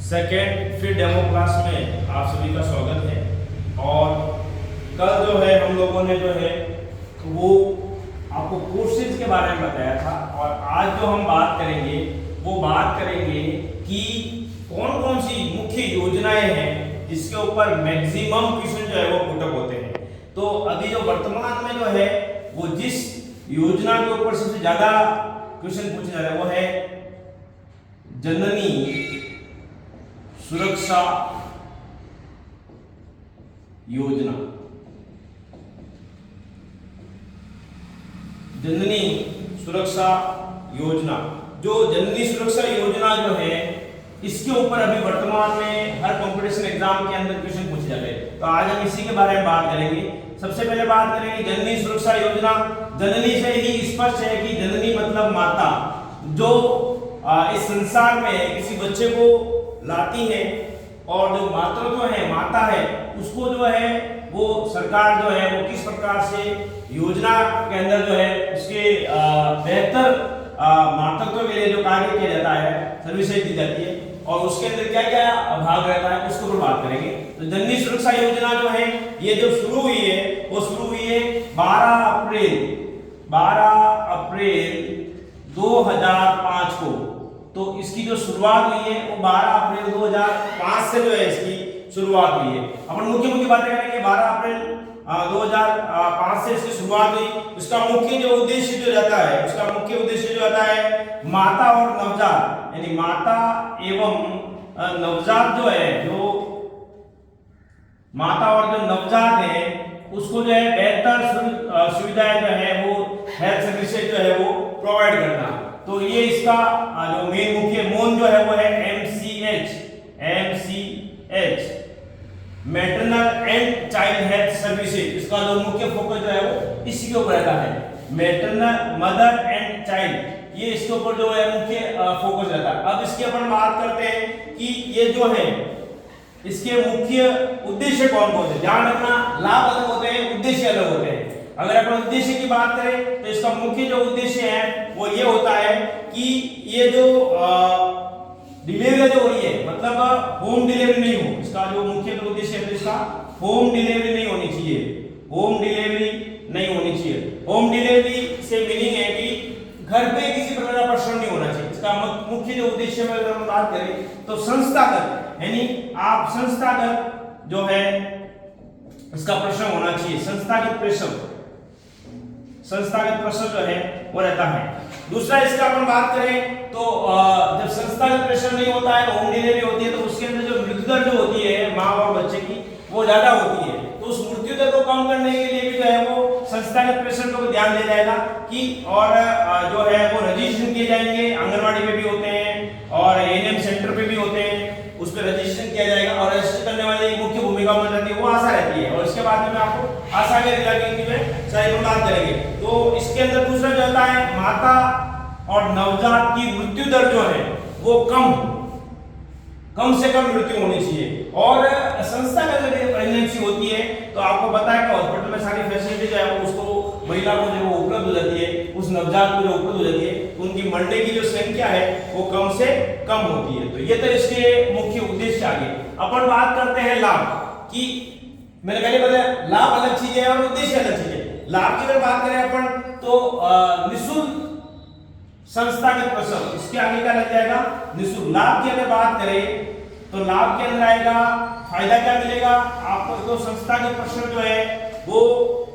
Second फिर demo class में आप सभी का स्वागत है। और कल जो है हम लोगों ने जो है वो आपको कोर्सेज के बारे में बताया था, और आज जो हम बात करेंगे वो बात करेंगे कि कौन कौन सी मुख्य योजनाएं हैं जिसके ऊपर मैक्सिमम क्वेश्चन जो है वो पुटअप होते हैं। तो अभी जो वर्तमान में जो है वो जिस योजना के ऊपर सबसे ज्यादा क्वेश्चन पूछे जा रहे हैं वो है जननी सुरक्षा योजना। जननी सुरक्षा योजना, जो जननी सुरक्षा योजना जो है इसके ऊपर अभी वर्तमान में हर कंपटीशन एग्जाम के अंदर क्वेश्चन पूछे जा रहे हैं। तो आज हम इसी के बारे में बात करेंगे। सबसे पहले बात करेंगे जननी सुरक्षा योजना। जननी से ही स्पष्ट है कि जननी मतलब माता, जो इस संसार में किसी बच्चे को लाती है, और जो मातृत्व है, माता है, उसको जो है वो सरकार जो है वो किस प्रकार से योजना के अंदर जो है उसके बेहतर मातृत्व के लिए जो कार्य किया जाता है, सर्विसेज दी जाती है, और उसके अंदर क्या क्या भाग रहता है उसके ऊपर बात करेंगे। तो जननी सुरक्षा योजना जो है ये जो शुरू हुई है वो शुरू हुई है 12 अप्रैल 2005 को। तो इसकी जो शुरुआत हुई है वो 12 अप्रैल 2005 से जो है इसकी शुरुआत हुई है। अपन मुख्य बातें करेंगे। 12 अप्रैल 2005 से इसकी शुरुआत हुई। उसका मुख्य जो उद्देश्य जो रहता है, उसका मुख्य उद्देश्य जो रहता है माता और नवजात, यानी माता एवं नवजात जो है, जो माता और जो नवजात है उसको जो है बेहतर सुविधाएं जो है वो हेल्थ सर्विसेज जो है वो प्रोवाइड करना। तो ये इसका जो मेन मुख्य मोन जो है वो है MCH, maternal and child health services. इसका जो मुख्य फोकस जो है वो इसी के ऊपर रहता है, मैटरनल मदर एंड चाइल्ड, ये इसके ऊपर जो है मुख्य फोकस रहता है। अब इसकी अपन बात करते हैं कि ये जो है इसके मुख्य उद्देश्य कौन कौन से। ध्यान रखना, लाभ अलग होते हैं, उद्देश्य अलग होते हैं। अगर अपन उद्देश्य की बात करें तो इसका मुख्य जो उद्देश्य है वो ये होता है कि ये जो डिलीवरी जो हो रही है, मतलब होम डिलीवरी नहीं हो, इसका जो मुख्य जो उद्देश्य है इसका होम डिलीवरी नहीं होनी चाहिए, होम डिलीवरी नहीं होनी चाहिए। होम डिलीवरी से मीनिंग है कि घर पे किसी प्रकार का प्रश्न नहीं होना चाहिए। इसका मुख्य जो उद्देश्य में अगर हम बात करें तो संस्थागत, यानी आप संस्थागत जो है इसका प्रश्न होना चाहिए, संस्थागत प्रश्न जो है वो रहता है। दूसरा इसका अपन बात करें तो जब संस्थागत प्रेशर नहीं होता है, होम डिलीवरी होती है, तो उसके अंदर जो मृत्यु दर जो होती है माँ और बच्चे की वो ज्यादा होती है। तो उस मृत्यु दर को कम करने के लिए भी जो है वो संस्थागत प्रेशर को ध्यान दिया जाएगा कि और जो है वो रजिस्ट्रेशन किए जाएंगे। आंगनवाड़ी पे भी होते हैं और ANM सेंटर पे भी होते हैं, उस पर रजिस्ट्रेशन किया जाएगा, और रजिस्टर करने वाले मुख्य भूमिका में रहती है वो आशा रहती है। और इसके बाद में आपको आशा के रिलेटेड में सारी बात करेंगे। तो इसके अंदर दूसरा जो होता है माता और नवजात की मृत्यु दर जो है वो कम से कम मृत्यु होनी चाहिए। और संस्था में जब प्रेगनेंसी होती है तो आपको पता है कि हॉस्पिटल में सारी फैसिलिटी जो है वो उसको महिला को जो उपलब्ध हो जाती है, उस नवजात को जो उपलब्ध हो जाती है, उनकी मरने की जो संख्या है वो कम से कम होती है। तो ये तो इसके मुख्य उद्देश्य आगे। अपन बात करते हैं लाभ की। मैंने पहले बताया लाभ अलग चीज है और उद्देश्य अलग चीज है। लाभ की अगर बात करें अपन तो निःशुल्क संस्थागत प्रसव, इसके आगे क्या लग जाएगा निःशुल्क। लाभ की अगर बात करें तो लाभ के अंदर आएगा फायदा क्या मिलेगा आपको, तो संस्थागत प्रसव जो है वो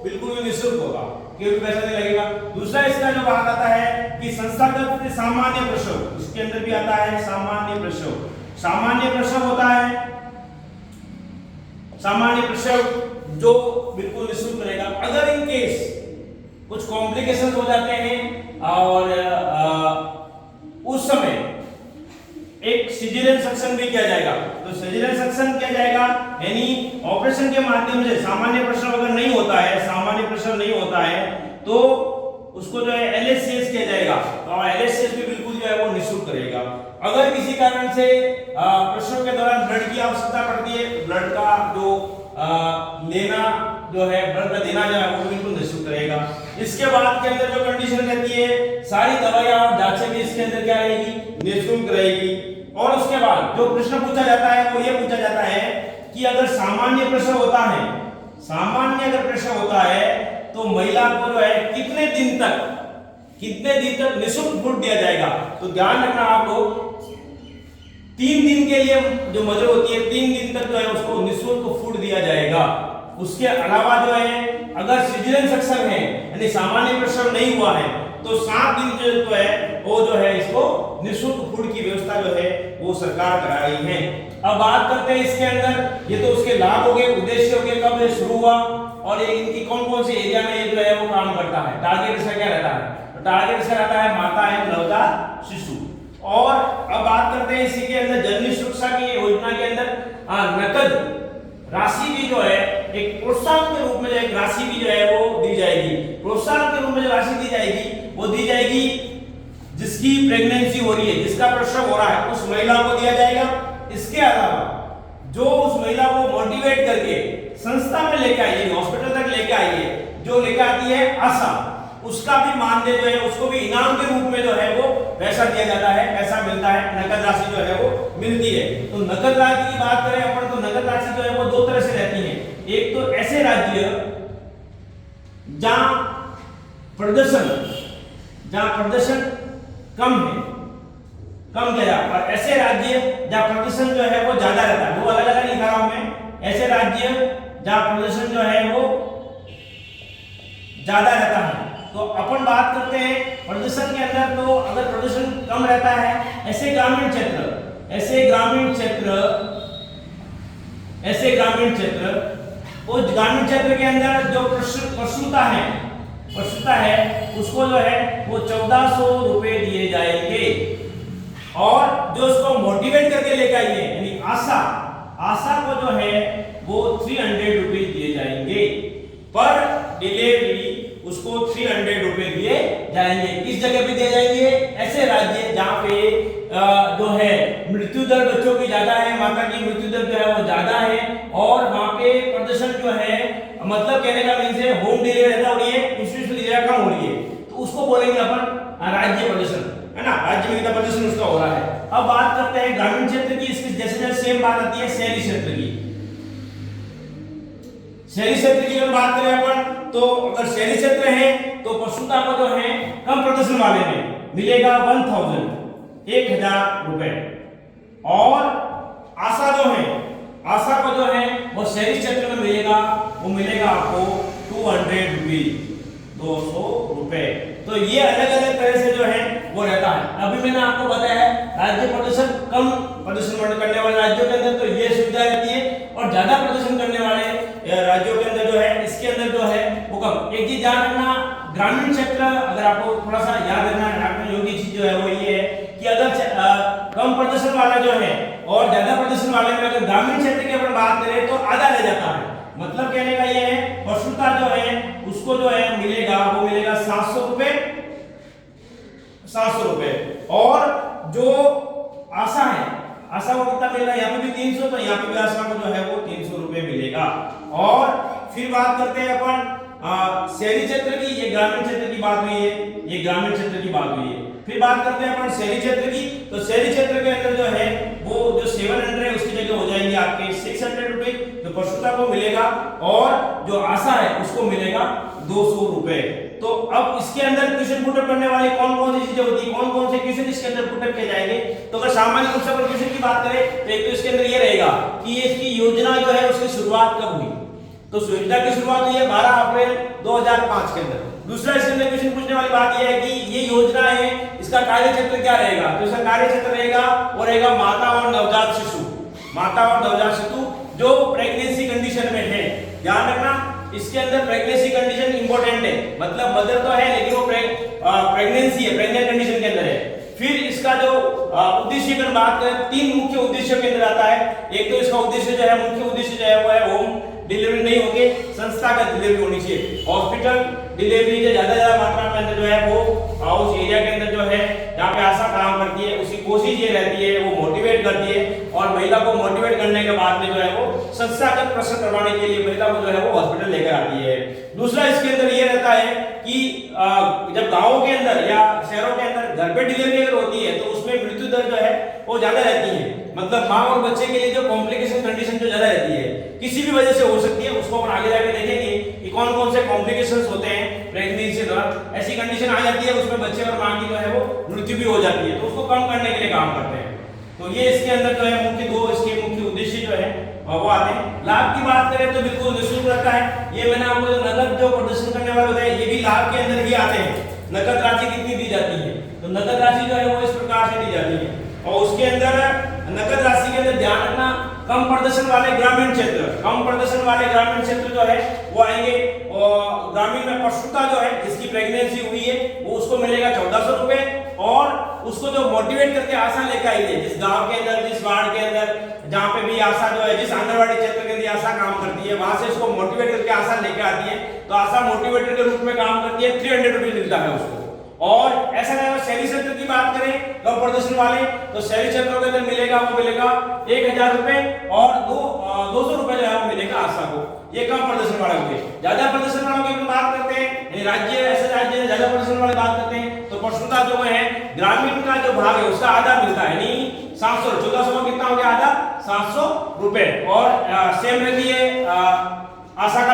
बिल्कुल भी निःशुल्क होगा, कोई पैसा नहीं लगेगा। दूसरा इसका जो भाग आता है कि संस्थागत सामान्य प्रसव, इसके अंदर भी आता है सामान्य प्रसव। सामान्य प्रसव होता है, सामान्य प्रसव जो बिल्कुल निःशुल्क रहेगा। अगर इन केस कुछ कॉम्प्लिकेशन हो जाते हैं और उस समय एक सिजेरियन सेक्शन भी किया जाएगा, तो सिजेरियन सेक्शन किया जाएगा, यानी ऑपरेशन के माध्यम से सामान्य प्रसव अगर नहीं होता है, सामान्य प्रसव नहीं होता है तो उसको जो है LHCS किया जाएगा, और LHCS भी बिल्कुल जो है वो निःशुल्क रहेगा। अगर किसी कारण से प्रसव के दौरान ब्लड की आवश्यकता पड़ती है, ब्लड का जो लेना जो है, ब्लड का देना जो है वो बिल्कुल निःशुल्क रहेगा। इसके बाद के अंदर जो कंडीशन रहती है, सारी दवाइयां और जांचें भी इसके अंदर क्या रहेगी, निःशुल्क रहेगी। और उसके बाद जो प्रश्न पूछा जाता है वो ये पूछा जाता है कि अगर सामान्य प्रश्न होता है, सामान्य अगर प्रश्न होता है तो महिला को जो है कितने दिन तक निःशुल्क फूड दिया जाएगा। तो ध्यान रखना आप लोग, 3 दिन के लिए जो मदर होती है 3 दिन तक जो है उसको निःशुल्क फूड दिया जाएगा। उसके अलावा जो है अगर सिटीजन सक्षम है यानी सामान्य प्रसव नहीं हुआ है तो 7 दिन जो है वो जो है इसको निःशुल्क फूड की व्यवस्था जो है वो सरकार करा रही है। अब बात करते हैं इसके अंदर, ये तो उसके लाभ हो गए, उद्देश्य हो गए, कब ये शुरू हुआ और ये इनकी कौन कौन सी एरिया में ये जो है वो काम करता है। टारगेट इसका क्या रहता है? तो टारगेट इसका रहता है माता एवं नवजात शिशु। और अब बात करते हैं इसी के अंदर जननी सुरक्षा की योजना के अंदर नकद राशि भी जो है एक प्रोत्साहन के रूप में जो एक राशि भी जो है वो दी जाएगी। प्रोत्साहन के रूप में जो राशि दी जाएगी वो दी जाएगी जिसकी प्रेगनेंसी हो रही है, जिसका प्रसव हो रहा है उस महिला को दिया जाएगा। इसके अलावा जो उस महिला को मोटिवेट करके संस्था में लेके आई है, हॉस्पिटल तक लेके आई है, जो लेके आती है आशा, उसका भी मानदेय जो है उसको भी इनाम के रूप में जो है वो पैसा दिया जाता है, पैसा मिलता है, नकद राशि जो है वो मिलती है। तो नकद राशि की बात करें अपन तो नकद राशि जो है वो 2 तरह से रहती है। एक तो ऐसे राज्य जहां प्रदर्शन कम है, कम किया जाए, और ऐसे राज्य जहां प्रदर्शन जो है वो ज्यादा रहता है। दो अलग अलग लिखा रहा हूं मैं। ऐसे राज्य जहां प्रदर्शन जो है वो ज्यादा रहता है तो अपन बात करते हैं प्रदर्शन के अंदर। तो अगर प्रदर्शन कम रहता है, ऐसे ग्रामीण क्षेत्र उस ग्रामीण क्षेत्र के अंदर जो प्रसूता है उसको जो है वो 1400 रुपए दिए जाएंगे। और जो उसको मोटिवेट करके लेकर आई है यानी आशा को जो है वो 300 रुपए दिए जाएंगे पर डिलीवरी, उसको 300 रुपए दिए जाएंगे। किस जगह पे दिए जाएंगे? ऐसे राज्य जहां पे जो है मृत्यु दर बच्चों की ज्यादा है, माता की मृत्यु दर जो है वो ज्यादा है और वहां पे प्रदर्शन जो है मतलब कहने का मीन्स है होम डिलीवरी हो रही है, इंस्टीट्यूशनल डिलीवरी कम हो रही है, तो उसको बोलेंगे अपन राज्य प्रदर्शन, है ना, राज्य में कितना प्रदर्शन उसका हो रहा है। अब बात करते हैं ग्रामीण क्षेत्र की। इसकी जैसे सेम बात आती है शहरी क्षेत्र की। शहरी क्षेत्र की अगर बात करें अपन तो अगर शहरी क्षेत्र है तो प्रसूता को जो है कम प्रदर्शन वाले में मिलेगा 1000 रुपए और आशा को जो है वो शहरी क्षेत्र में मिलेगा आपको 200 रुपए। तो ये अलग अलग तरह से जो है वो रहता है। अभी मैंने आपको बताया राज्य प्रदर्शन कम प्रदर्शन करने वाले राज्यों के अंदर तो ये सुविधा रहती है और ज्यादा प्रदर्शन करने वाले राज्यों के अंदर जो है इसके अंदर जो है वो कम। एक चीज याद रखना, ग्रामीण क्षेत्र अगर आपको थोड़ा सा याद रखना योगी चीज जो है वो ये है कि अगर कम प्रदर्शन वाला जो है और ज्यादा प्रदर्शन वाले में अगर ग्रामीण क्षेत्र की अपन बात करें तो आधा रह जाता है। मतलब कहने का ये है प्रसूता जो है उसको जो है मिलेगा 700 रुपए और जो आशा को कितना मिलेगा? यहाँ पे भी 300, तो यहाँ पे भी आशा को जो है वो 300 रुपए मिलेगा। और फिर बात करते हैं अपन शहरी क्षेत्र की। ये ग्रामीण क्षेत्र की बात हुई है, फिर बात करते हैं अपन शहरी क्षेत्र की। तो शहरी क्षेत्र के अंदर जो है वो जो 700 है उसकी जगह हो जाएंगे आपके 600 रुपए जो प्रसूता को मिलेगा और जो आशा है उसको मिलेगा 200 रुपए। तो अब इसके अंदर क्वेश्चन पुटअप करने वाले कौन कौन सी चीजें होती है, कौन कौन से क्वेश्चन इसके अंदर पुटअप किए जाएंगे? तो अगर सामान्य रूप से अपन क्वेश्चन की बात करें तो एक तो इसके अंदर ये रहेगा कि इसकी योजना जो है उसकी शुरुआत कब हुई। तो योजना की शुरुआत हुई है 12 अप्रैल 2005 के अंदर। दूसरा इसके अंदर क्वेश्चन पूछने वाली बात यह है कि ये योजना है इसका कार्य क्षेत्र क्या रहेगा? तो इसका कार्य क्षेत्र रहेगा माता और नवजात शिशु जो प्रेगनेंसी कंडीशन में है। ध्यान रखना इसके अंदर प्रेगनेंसी कंडीशन इंपॉर्टेंट है, मतलब मदर तो है लेकिन वो प्रेगनेंसी है, प्रेग्नेंट कंडीशन के अंदर है। फिर इसका जो उद्देश्य की बात करें 3 मुख्य उद्देश्यों के अंदर आता है। एक तो इसका उद्देश्य जो है मुख्य उद्देश्य जो है वो है होम डिलीवरी नहीं होगी, संस्थागत डिलीवरी होनी चाहिए। हॉस्पिटल डिलीवरी जो ज्यादा मात्रा में अंदर जो है वो उस एरिया के अंदर जो है जहाँ पे आशा काम करती है उसकी कोशिश ये रहती है वो मोटिवेट करती है और महिला को मोटिवेट करने के बाद में जो है वो संस्थागत प्रसव करवाने के लिए महिला को जो है वो हॉस्पिटल लेकर आती है। दूसरा इसके अंदर ये रहता है कि जब गाँवों के अंदर या शहरों के अंदर घर पे डिलीवरी अगर होती है तो उसमें मृत्यु दर जो है वो ज्यादा रहती है, मतलब माँ और बच्चे के लिए जो कॉम्प्लिकेशन कंडीशन जो ज्यादा रहती है किसी भी वजह से हो सकती है, उसको अपन आगे जाके देखेंगे कि कौन कौन से कॉम्प्लिकेशंस होते हैं प्रेगनेंसी के दौरान। ऐसी कंडीशन आ जाती है उसमें बच्चे और माँ की जो है वो मृत्यु भी हो जाती है, तो उसको कम करने के लिए काम करते हैं। तो ये इसके अंदर जो है मुख्य दो इसके मुख्य उद्देश्य जो है वो आते हैं। लाभ की बात करें तो बिल्कुल निःशुल्क रहता है, ये मैंने आपको जो नकद जो प्रदर्शन करने वाले बताए ये भी लाभ के अंदर ही आते हैं। नकद राशि कितनी दी जाती है, तो नकद राशि जो है वो इस प्रकार से दी जाती है, और उसके अंदर नकद राशि के अंदर ध्यान रखना कम प्रदर्शन वाले ग्रामीण क्षेत्र, कम प्रदर्शन वाले ग्रामीण क्षेत्र जो है वो आएंगे, और ग्रामीण में प्रसूता जो है जिसकी प्रेगनेंसी हुई है वो उसको मिलेगा 1400 रुपए, और उसको जो मोटिवेट करके आशा लेके आई है जिस गांव के अंदर, जिस वार्ड के अंदर जहाँ पे भी आशा जो है, जिस आंगनवाड़ी क्षेत्र के अंदर आशा काम करती है वहां से उसको मोटिवेट करके आशा लेके आती है, तो आशा मोटिवेटर के रूप में काम करती है, 300 रुपए मिलता है उसको। और ऐसा रहेगा शहरी क्षेत्र की बात करें कम प्रदर्शन वाले, तो शहरी क्षेत्रों के अंदर मिलेगा 1000 रुपए, और 200 रुपए जो है वो मिलेगा आशा को। ये कम प्रदर्शन वाले होंगे। ज्यादा प्रदर्शन वालों की बात करते हैं, यानी राज्य ऐसे राज्य में ज्यादा प्रदर्शन वाले बात करते हैं, तो प्रसूता जो है ग्रामीण का जो भाग है उसका आधा मिलता है, यानी 700, 1400 में कितना हो गया आधा, 700 रुपए। और सेम रखिए आशा का